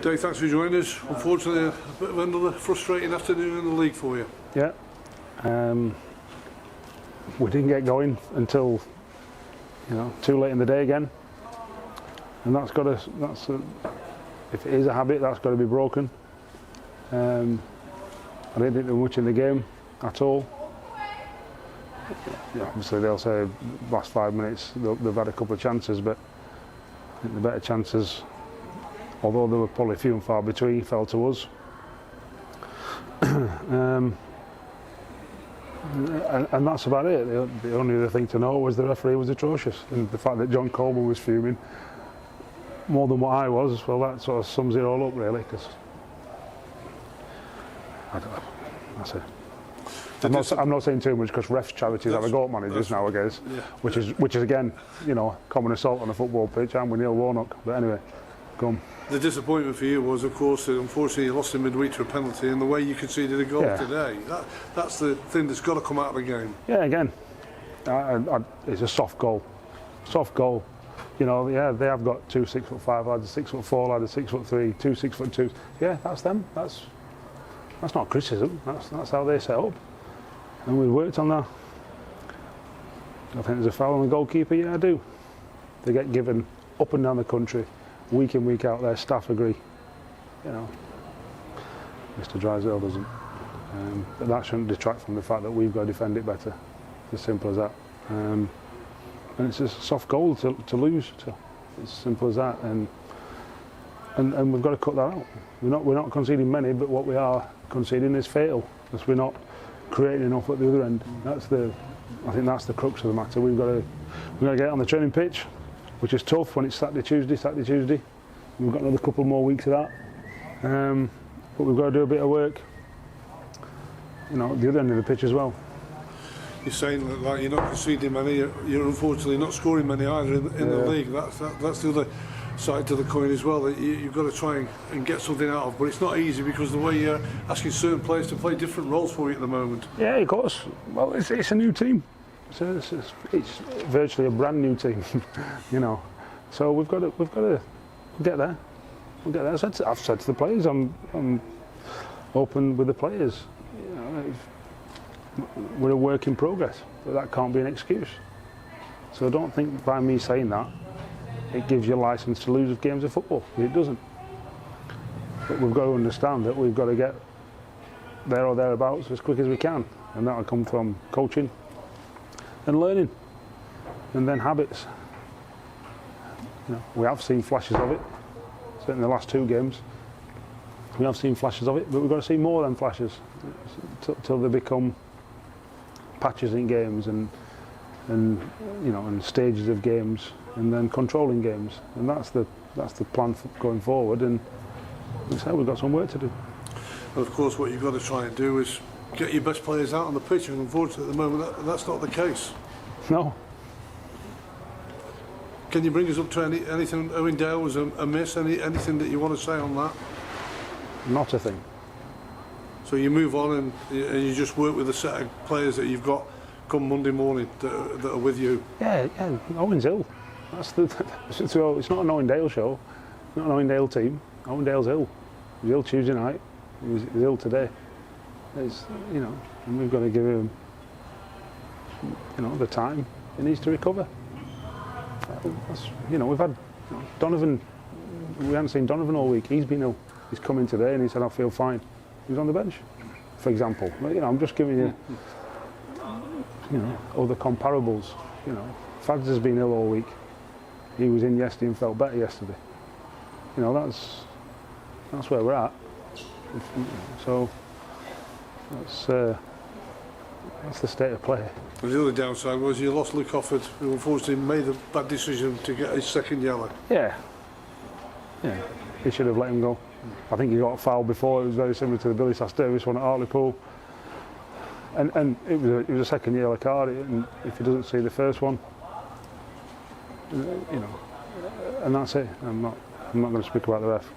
Dave, thanks for joining us. Unfortunately, a bit of another frustrating afternoon in the league for you. Yeah. We didn't get going until too late in the day again, and if it is a habit, that's got to be broken. I didn't think there was much in the game at all. Yeah, obviously they'll say last 5 minutes they've had a couple of chances, but I think the better chances, although they were probably few and far between, fell to us. And that's about it. The only other thing to know was the referee was atrocious, and the fact that John Coleman was fuming more than what I was, well, that sort of sums it all up really, because I don't know, that's it. I'm not saying too much because refs charities have a go at managers nowadays, yeah. which is again, common assault on a football pitch, and with Neil Warnock. But anyway, go on. The disappointment for you was, of course, that unfortunately you lost in midweek to a penalty, and the way you conceded a goal today. That's the thing that's got to come out of the game. Yeah, again, it's a soft goal. Soft goal. They have got 2 6'5" lads, a 6'4" lad, a 6'3", 2 6'2". Yeah, that's them. That's not criticism. That's how they set up. And we've worked on that. I think there's a foul on the goalkeeper. Yeah, I do. They get given up and down the country, week in, week out. Their staff agree. Mr. Drysdale doesn't. But that shouldn't detract from the fact that we've got to defend it better. As simple as that. And it's a soft goal to lose. It's as simple as that. And we've got to cut that out. We're not conceding many, but what we are conceding is fatal, because we're not creating enough at the other end. I think that's the crux of the matter. We've got to get on the training pitch, which is tough when it's Saturday, Tuesday. We've got another couple more weeks of that. But we've got to do a bit of work, at the other end of the pitch as well. You're saying that you're not conceding many, you're unfortunately not scoring many either in the league. That's the other side to the coin as well, that you've got to try and get something out of, but it's not easy because the way you're asking certain players to play different roles for you at the moment. Yeah, of course. Well, it's a new team. It's virtually a brand new team, So we've got to get there. We'll get there. I've said to the players, I'm open with the players. We're a work in progress, but that can't be an excuse. So don't think by me saying that it gives you a licence to lose games of football. It doesn't. But we've got to understand that we've got to get there or thereabouts as quick as we can, and that'll come from coaching and learning, and then habits. We have seen flashes of it, certainly in the last 2 games. We have seen flashes of it, but we've got to see more than flashes till they become patches in games and stages of games, and then controlling games, and that's the plan for going forward. And like I said, we've got some work to do. And of course, what you've got to try and do is get your best players out on the pitch, and unfortunately at the moment that's not the case. No. Can you bring us up to anything Owendale was a miss? Anything that you want to say on that? Not a thing. So you move on and you just work with a set of players that you've got come Monday morning that are with you. Yeah, Owen's ill. So it's not an Owendale show, not an Owendale team. Owendale's ill. He was ill Tuesday night. He was ill today. And we've got to give him, the time he needs to recover. We've had Donovan. We haven't seen Donovan all week. He's been ill. He's come in today and he said, "I feel fine." He was on the bench, for example. I'm just giving you, other comparables. Fads has been ill all week. He was in yesterday and felt better yesterday. That's where we're at. So that's the state of play. And the other downside was you lost Luke Offord, who unfortunately made a bad decision to get his second yellow. Yeah. He should have let him go. I think he got a foul before. It was very similar to the Billy Sass-Davis one at Hartlepool. And it was a second yellow card, and if he doesn't see the first one, and that's it. I'm not going to speak about the ref.